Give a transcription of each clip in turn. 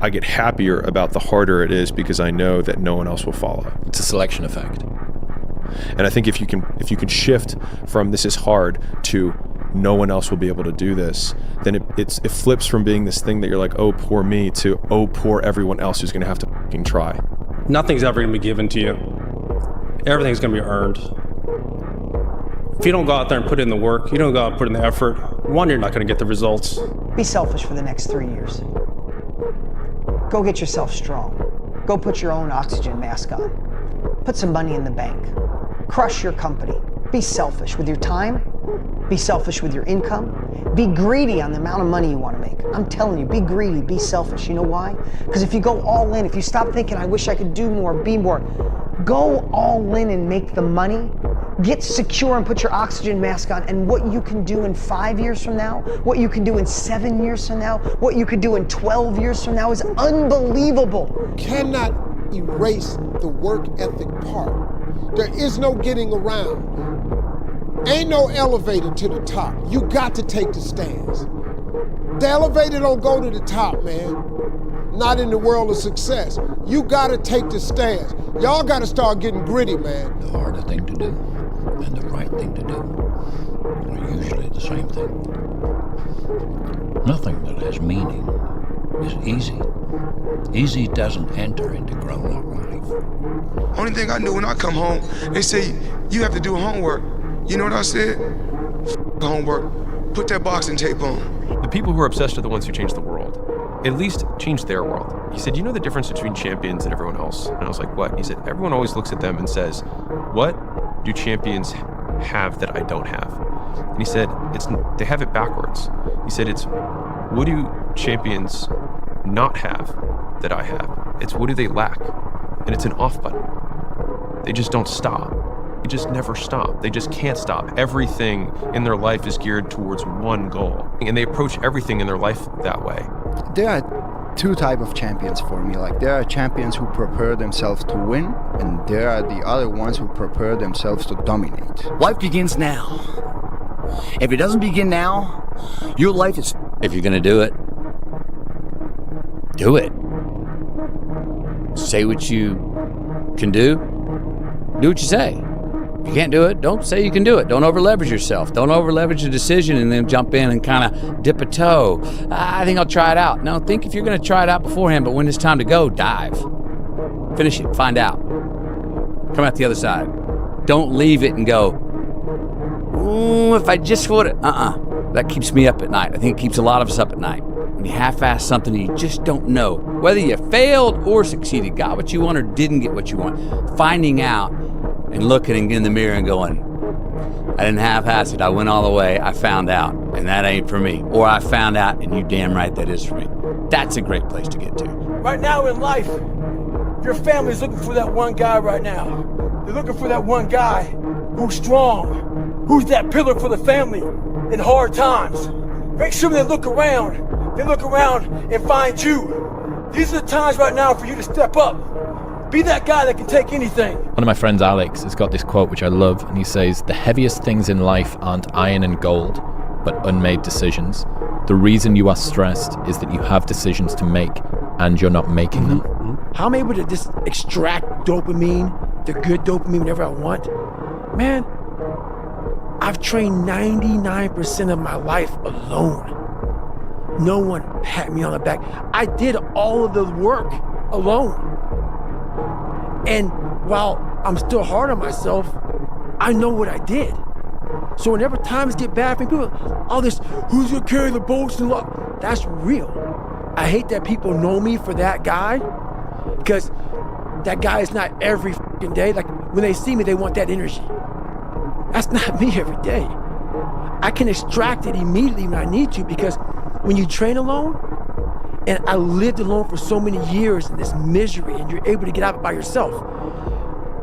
I get happier about the harder it is because I know that no one else will follow. It's a selection effect. And I think if you can shift from this is hard to no one else will be able to do this, then it flips from being this thing that you're like, oh, poor me, to oh, poor everyone else who's going to have to fucking try. Nothing's ever going to be given to you. Everything's going to be earned. If you don't go out there and put in the work, you don't go out and put in the effort, one, you're not going to get the results. Be selfish for the next 3 years. Go get yourself strong. Go put your own oxygen mask on. Put some money in the bank. Crush your company. Be selfish with your time. Be selfish with your income. Be greedy on the amount of money you want to make. I'm telling you, be greedy, be selfish. You know why? Because if you go all in, if you stop thinking, I wish I could do more, be more, go all in and make the money. Get secure and put your oxygen mask on, and what you can do in 5 years from now, what you can do in 7 years from now, what you could do in 12 years from now is unbelievable. Cannot erase the work ethic part. There is no getting around. Ain't no elevator to the top. You got to take the stairs. The elevator don't go to the top, man. Not in the world of success. You got to take the stairs. Y'all got to start getting gritty, man. The harder thing to do and the right thing to do are usually the same thing. Nothing that has meaning is easy. Easy doesn't enter into grown-up life. Only thing I knew when I come home, they say, you have to do homework. You know what I said? Homework. Put that boxing tape on. The people who are obsessed are the ones who change the world. At least change their world. He said, you know the difference between champions and everyone else? And I was like, what? He said, everyone always looks at them and says, what do champions have that I don't have? And he said, they have it backwards. He said, it's what do champions not have that I have? It's what do they lack? And it's an off button. They just don't stop. They just never stop. They just can't stop. Everything in their life is geared towards one goal. And they approach everything in their life that way. There are two types of champions for me. Like, there are champions who prepare themselves to win, and there are the other ones who prepare themselves to dominate. Life begins now. If it doesn't begin now, your life is... If you're gonna do it, do it. Say what you can do. Do what you say. If you can't do it, don't say you can do it. Don't over-leverage yourself. Don't over-leverage a decision and then jump in and kind of dip a toe. I think I'll try it out. No, think if you're going to try it out beforehand, but when it's time to go, dive. Finish it. Find out. Come out the other side. Don't leave it and go, ooh, if I just would have. That keeps me up at night. I think it keeps a lot of us up at night. When you half-ass something and you just don't know whether you failed or succeeded, got what you want or didn't get what you want. Finding out and looking in the mirror and going, I didn't half-ass it, I went all the way, I found out, and that ain't for me. Or I found out, and you damn right that is for me. That's a great place to get to. Right now in life, your family's looking for that one guy right now. They're looking for that one guy who's strong, who's that pillar for the family in hard times. Make sure they look around and find you. These are the times right now for you to step up. Be that guy that can take anything. One of my friends, Alex, has got this quote which I love, and he says, the heaviest things in life aren't iron and gold, but unmade decisions. The reason you are stressed is that you have decisions to make, and you're not making them. How am I able to just extract dopamine, the good dopamine whenever I want? Man, I've trained 99% of my life alone. No one pat me on the back. I did all of the work alone. And while I'm still hard on myself, I know what I did. So whenever times get bad for me, people, all this, who's gonna carry the boats and look, that's real. I hate that people know me for that guy, because that guy is not every fucking day. Like, when they see me, they want that energy. That's not me every day. I can extract it immediately when I need to, because when you train alone, and I lived alone for so many years in this misery, and you're able to get out by yourself,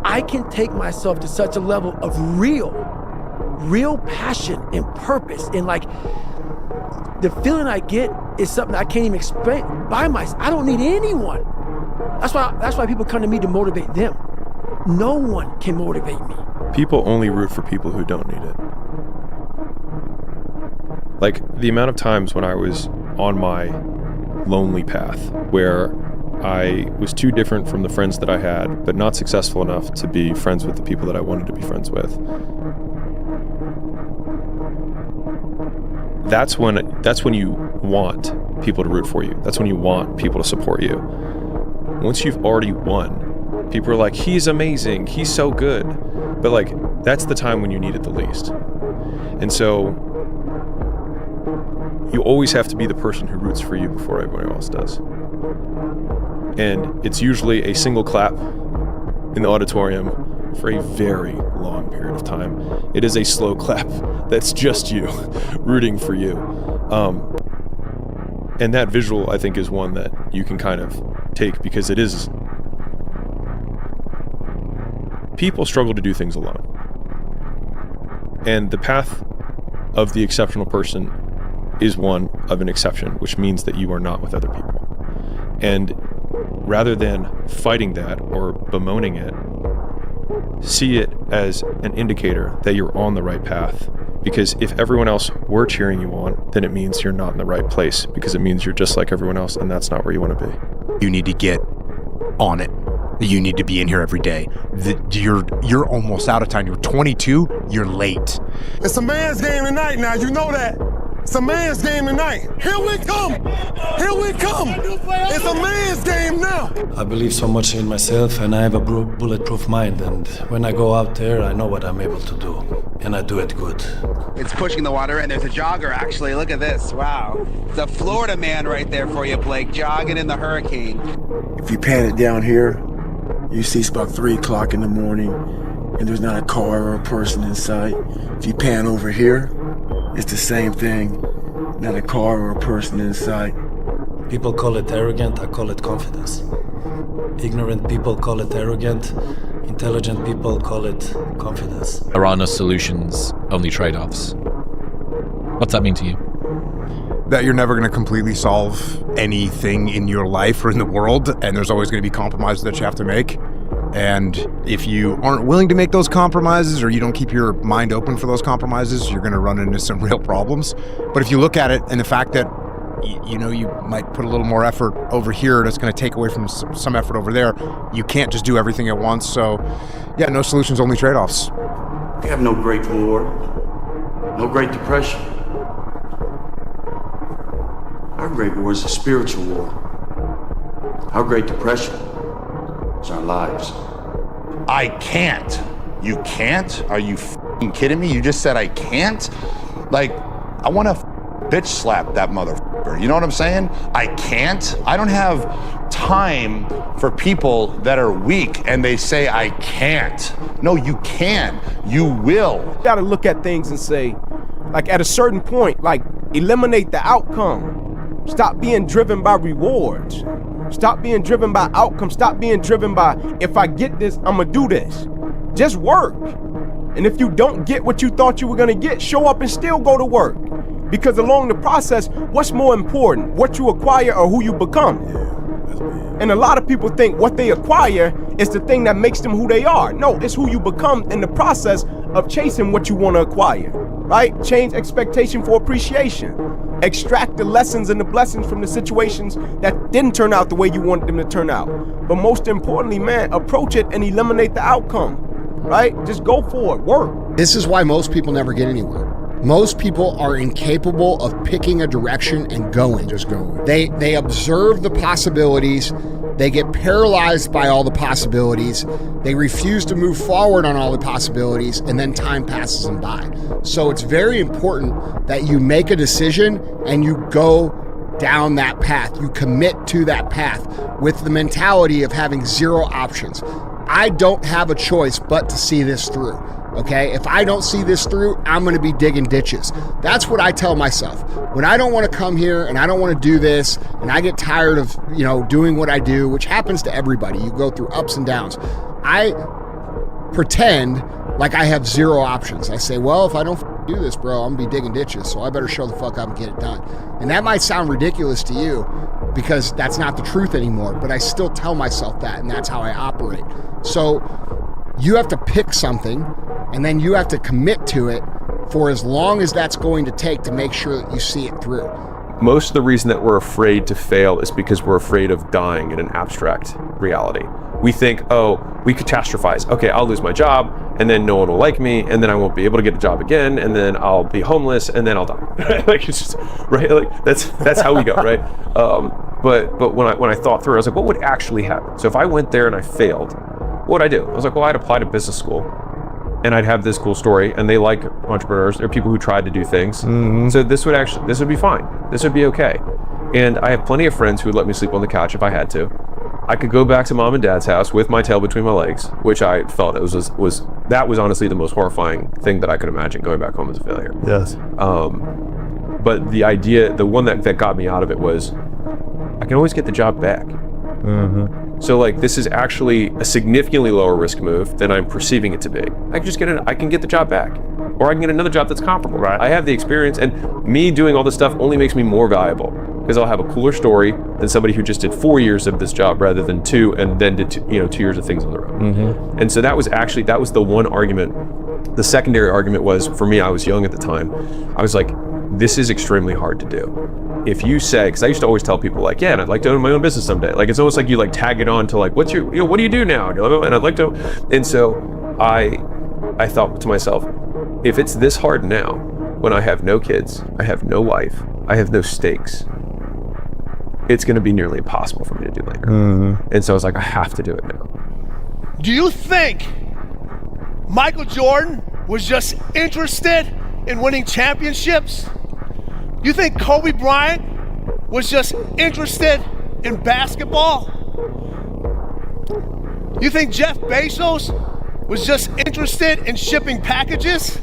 I can take myself to such a level of real passion and purpose. And like, the feeling I get is something I can't even explain by myself. I don't need anyone. That's why people come to me to motivate them. No one can motivate me. People only root for people who don't need it. Like, the amount of times when I was on my lonely path where I was too different from the friends that I had, but not successful enough to be friends with the people that I wanted to be friends with. That's when you want people to root for you. That's when you want people to support you. Once you've already won, people are like, he's amazing, he's so good. But like, that's the time when you need it the least. And so you always have to be the person who roots for you before everyone else does. And it's usually a single clap in the auditorium for a very long period of time. It is a slow clap that's just you rooting for you. And that visual, I think, is one that you can kind of take, because it is... People struggle to do things alone. And the path of the exceptional person is one of an exception, which means that you are not with other people. And rather than fighting that or bemoaning it, see it as an indicator that you're on the right path. Because if everyone else were cheering you on, then it means you're not in the right place, because it means you're just like everyone else, and that's not where you want to be. You need to get on it. You need to be in here every day. You're almost out of time. You're 22. You're late. It's a man's game tonight now, you know that. It's a man's game tonight. Here we come. Here we come. It's a man's game now. I believe so much in myself, and I have a bulletproof mind. And when I go out there, I know what I'm able to do, and I do it good. It's pushing the water, and there's a jogger, actually. Look at this. Wow. It's a Florida man right there for you, Blake, jogging in the hurricane. If you pan it down here, you see it's about 3 o'clock in the morning, and there's not a car or a person in sight. If you pan over here, it's the same thing. Not a car or a person in sight. People call it arrogant, I call it confidence. Ignorant people call it arrogant, intelligent people call it confidence. There are no solutions, only trade-offs. What's that mean to you? That you're never going to completely solve anything in your life or in the world, and there's always going to be compromises that you have to make. And if you aren't willing to make those compromises, or you don't keep your mind open for those compromises, you're going to run into some real problems. But if you look at it and the fact that you might put a little more effort over here, that's going to take away from some effort over there, you can't just do everything at once. So yeah, no solutions, only trade-offs. We have no Great War, no Great Depression. Our Great War is a spiritual war. Our Great Depression is our lives. I can't. You can't? Are you f***ing kidding me? You just said I can't? Like, I want to bitch slap that motherfucker. You know what I'm saying? I can't. I don't have time for people that are weak and they say I can't. No, you can. You will. You gotta look at things and say, like, at a certain point, like, eliminate the outcome. Stop being driven by rewards. Stop being driven by outcomes. Stop being driven by, if I get this, I'm gonna do this. Just work. And if you don't get what you thought you were gonna get, show up and still go to work. Because along the process, what's more important? What you acquire or who you become? And a lot of people think what they acquire is the thing that makes them who they are. No, it's who you become in the process of chasing what you want to acquire, right? Change expectation for appreciation. Extract the lessons and the blessings from the situations that didn't turn out the way you wanted them to turn out. But most importantly, man, approach it and eliminate the outcome, right? Just go for it, work. This is why most people never get anywhere. Most people are incapable of picking a direction and going. Just going. They observe the possibilities. They get paralyzed by all the possibilities. They refuse to move forward on all the possibilities, and then time passes them by. So it's very important that you make a decision and you go down that path. You commit to that path with the mentality of having zero options. I don't have a choice but to see this through. Okay, if I don't see this through, I'm gonna be digging ditches. That's what I tell myself. When I don't wanna come here and I don't wanna do this, and I get tired of, doing what I do, which happens to everybody. You go through ups and downs. I pretend like I have zero options. I say, well, if I don't do this, bro, I'm gonna be digging ditches, so I better show the fuck up and get it done. And that might sound ridiculous to you because that's not the truth anymore, but I still tell myself that, and that's how I operate. So you have to pick something, and then you have to commit to it for as long as that's going to take to make sure that you see it through. most of the reason that we're afraid to fail is because we're afraid of dying in an abstract reality. We think, oh, we catastrophize. Okay, I'll lose my job, and then no one will like me, and then I won't be able to get a job again, and then I'll be homeless, and then I'll die. Like, it's just, right? Like, that's how we go, right? But when I thought through, I was like, what would actually happen? So if I went there and I failed, what would I do? I was like, well, I'd apply to business school, and I'd have this cool story, and they like entrepreneurs. They're people who tried to do things. So this would be fine. This would be okay. And I have plenty of friends who would let me sleep on the couch if I had to. I could go back to mom and dad's house with my tail between my legs, which I felt was honestly the most horrifying thing that I could imagine, going back home as a failure. Yes. But the idea, the one that got me out of it was, I can always get the job back. So like, this is actually a significantly lower risk move than I'm perceiving it to be. I can get the job back, or I can get another job that's comparable. Right. I have the experience, and me doing all this stuff only makes me more valuable, because I'll have a cooler story than somebody who just did 4 years of this job rather than 2, and then did 2 years of things on their own. And so that was the one argument. The secondary argument was, for me, I was young at the time. I was like, this is extremely hard to do. If you say, because I used to always tell people like, yeah, and I'd like to own my own business someday. Like, it's almost like you like tag it on to like, what do you do now? And I'd like to, and so I thought to myself, if it's this hard now, when I have no kids, I have no wife, I have no stakes, it's going to be nearly impossible for me to do later. And so I was like, I have to do it now. Do you think Michael Jordan was just interested in winning championships? You think Kobe Bryant was just interested in basketball? You think Jeff Bezos was just interested in shipping packages?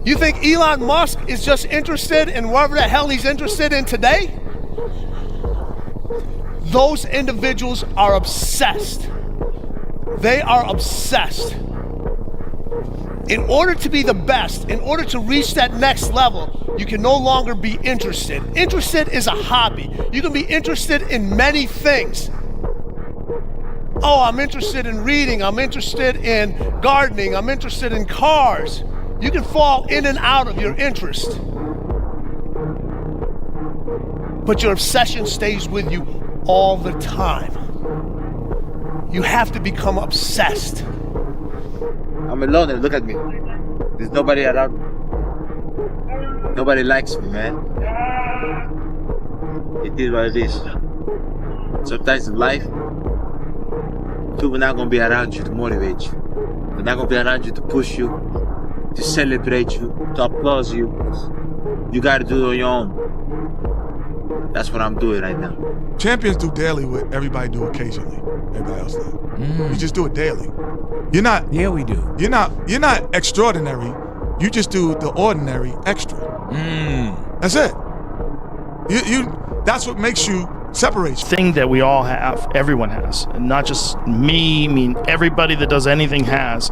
You think Elon Musk is just interested in whatever the hell he's interested in today? Those individuals are obsessed. They are obsessed. In order to be the best, in order to reach that next level, you can no longer be interested. Interested is a hobby. You can be interested in many things. Oh, I'm interested in reading. I'm interested in gardening. I'm interested in cars. You can fall in and out of your interest. But your obsession stays with you all the time. You have to become obsessed. I'm alone and look at me. There's nobody around me. Nobody likes me, man. It is what it is. Sometimes in life, people are not gonna be around you to motivate you. They're not gonna be around you to push you, to celebrate you, to applaud you. You gotta do it on your own. That's what I'm doing right now. Champions do daily what everybody do occasionally. Everybody else does. You just do it daily. You're not. Yeah, we do. You're not extraordinary. You just do the ordinary extra. That's it. That's what makes you separate you. Thing that we all have, everyone has, and not just me. I mean, everybody that does anything has,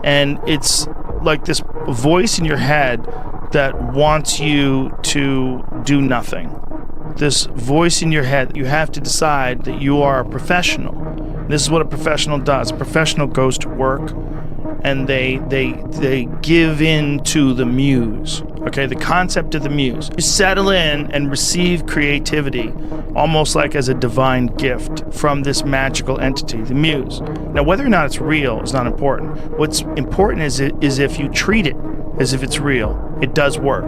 and it's like this voice in your head that wants you to do nothing. This voice in your head, you have to decide that you are a professional. This is what a professional does. A professional goes to work and they give in to the muse. Okay, the concept of the muse. You settle in and receive creativity almost like as a divine gift from this magical entity, the muse. Now, whether or not it's real is not important. What's important is if you treat it as if it's real, it does work.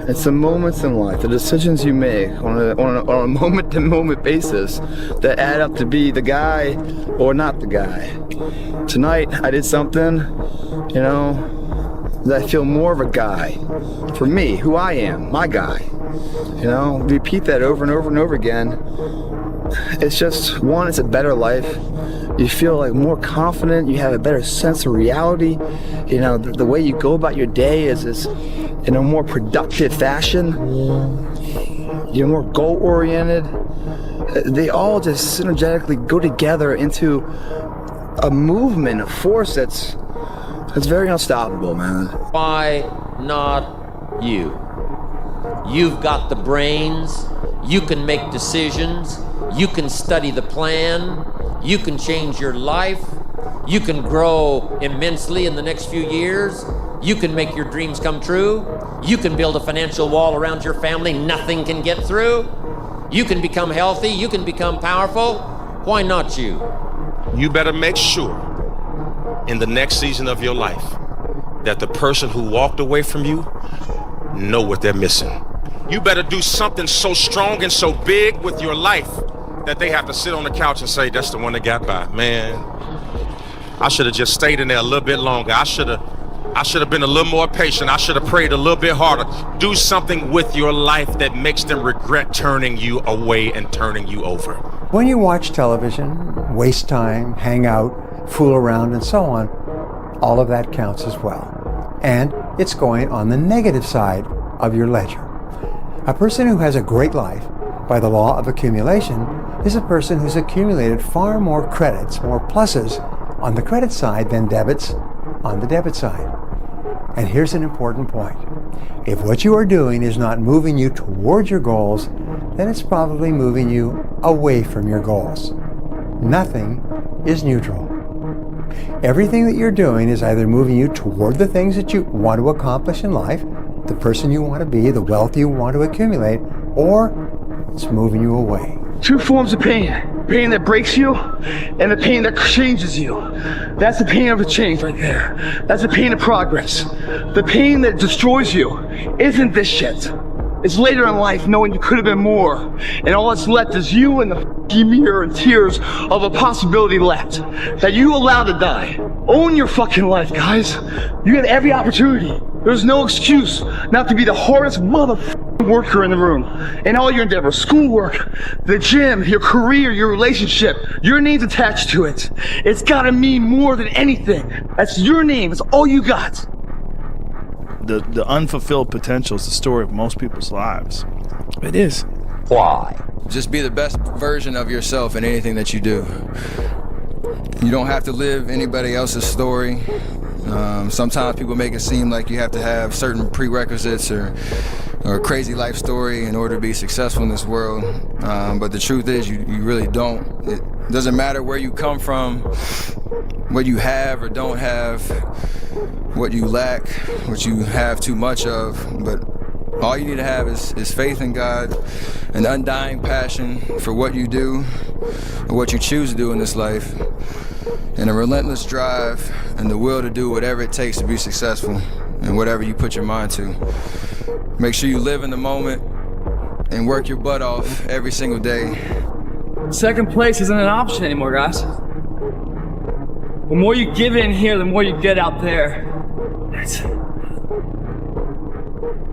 It's the moments in life, the decisions you make on a moment-to-moment basis that add up to be the guy or not the guy. Tonight, I did something, that I feel more of a guy. For me, who I am, my guy. Repeat that over and over and over again. It's just, one, it's a better life. You feel like more confident, you have a better sense of reality. The way you go about your day is in a more productive fashion. You're more goal-oriented. They all just synergetically go together into a movement, a force that's very unstoppable, man. Why not you? You've got the brains, you can make decisions, you can study the plan, you can change your life, You can grow immensely in the next few years. You can make your dreams come true. You can build a financial wall around your family nothing can get through. You can become healthy. You can become powerful. Why not you? You better make sure in the next season of your life that the person who walked away from you know what they're missing. You better do something so strong and so big with your life that they have to sit on the couch and say, that's the one that got by. Man, I should have just stayed in there a little bit longer. I should have been a little more patient. I should have prayed a little bit harder. Do something with your life that makes them regret turning you away and turning you over. When you watch television, waste time, hang out, fool around, and so on, all of that counts as well. And it's going on the negative side of your ledger. A person who has a great life, by the law of accumulation, is a person who's accumulated far more credits, more pluses on the credit side than debits on the debit side. And here's an important point. If what you are doing is not moving you towards your goals, then it's probably moving you away from your goals. Nothing is neutral. Everything that you're doing is either moving you toward the things that you want to accomplish in life, the person you want to be, the wealth you want to accumulate, or it's moving you away. Two forms of pain. Pain that breaks you and the pain that changes you. That's the pain of a change right there. That's the pain of progress. The pain that destroys you isn't this shit. It's later in life knowing you could have been more, and all that's left is you and the mirror and tears of a possibility left that you allowed to die. Own your fucking life, guys. You have every opportunity. There's no excuse not to be the hardest motherfucking worker in the room. In all your endeavors, schoolwork, the gym, your career, your relationship, your name's attached to it. It's gotta mean more than anything. That's your name, it's all you got. The unfulfilled potential is the story of most people's lives. It is. Why? Just be the best version of yourself in anything that you do. You don't have to live anybody else's story. Sometimes people make it seem like you have to have certain prerequisites or a crazy life story in order to be successful in this world. But the truth is you really don't. It doesn't matter where you come from, what you have or don't have, what you lack, what you have too much of, but all you need to have is faith in God, an undying passion for what you do, or what you choose to do in this life, and a relentless drive and the will to do whatever it takes to be successful in whatever you put your mind to. Make sure you live in the moment and work your butt off every single day. Second place isn't an option anymore, guys. The more you give in here, the more you get out there.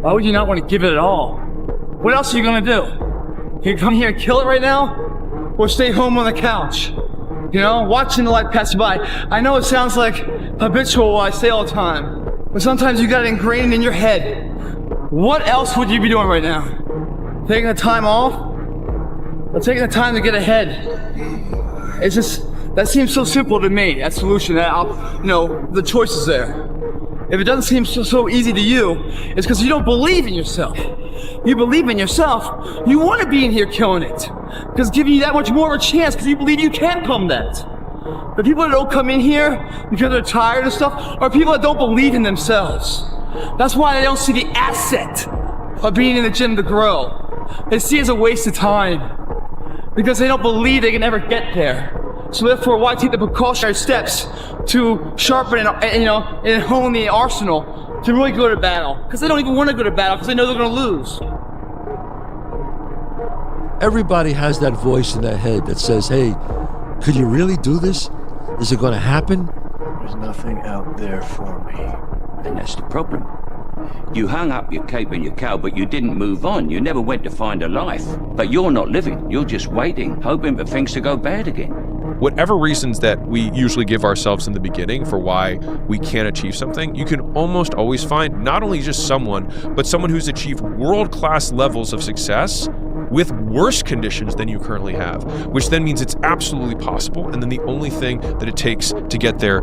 Why would you not want to give it at all? What else are you gonna do? You come here and kill it right now? Or stay home on the couch? You know, watching the life pass you by. I know it sounds like habitual what I say all the time, but sometimes you got it ingrained in your head. What else would you be doing right now? Taking the time off? Or taking the time to get ahead? It's just, that seems so simple to me, that solution, the choice is there. If it doesn't seem so easy to you, it's because you don't believe in yourself. You believe in yourself, you want to be in here killing it. Because giving you that much more of a chance because you believe you can come that. The people that don't come in here because they're tired of stuff are people that don't believe in themselves. That's why they don't see the asset of being in the gym to grow. They see it as a waste of time because they don't believe they can ever get there. So therefore, why take the precautionary steps to sharpen and hone the arsenal to really go to battle? Because they don't even want to go to battle because they know they're going to lose. Everybody has that voice in their head that says, hey, could you really do this? Is it going to happen? There's nothing out there for me. And that's the problem. You hung up your cape and your cow, but you didn't move on. You never went to find a life. But you're not living. You're just waiting, hoping for things to go bad again. Whatever reasons that we usually give ourselves in the beginning for why we can't achieve something, you can almost always find not only just someone, but someone who's achieved world-class levels of success with worse conditions than you currently have, which then means it's absolutely possible, and then the only thing that it takes to get there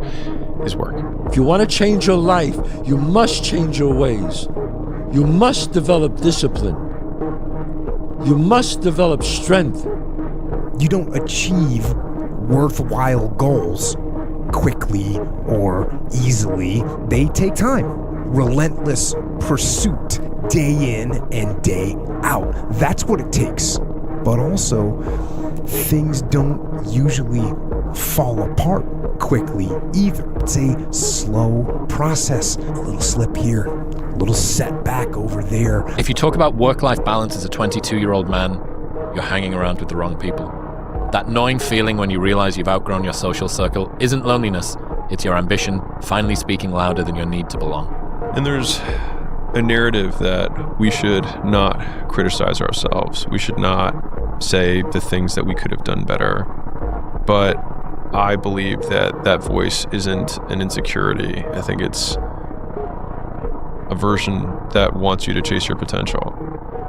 is work. If you want to change your life, you must change your ways. You must develop discipline. You must develop strength. You don't achieve worthwhile goals quickly or easily. They take time. Relentless pursuit, day in and day out. That's what it takes. But also, things don't usually fall apart quickly either. It's a slow process. A little slip here, a little setback over there. If you talk about work-life balance as a 22-year-old man, you're hanging around with the wrong people. That gnawing feeling when you realize you've outgrown your social circle isn't loneliness, it's your ambition finally speaking louder than your need to belong. And there's a narrative that we should not criticize ourselves. We should not say the things that we could have done better. But I believe that that voice isn't an insecurity. I think it's a version that wants you to chase your potential.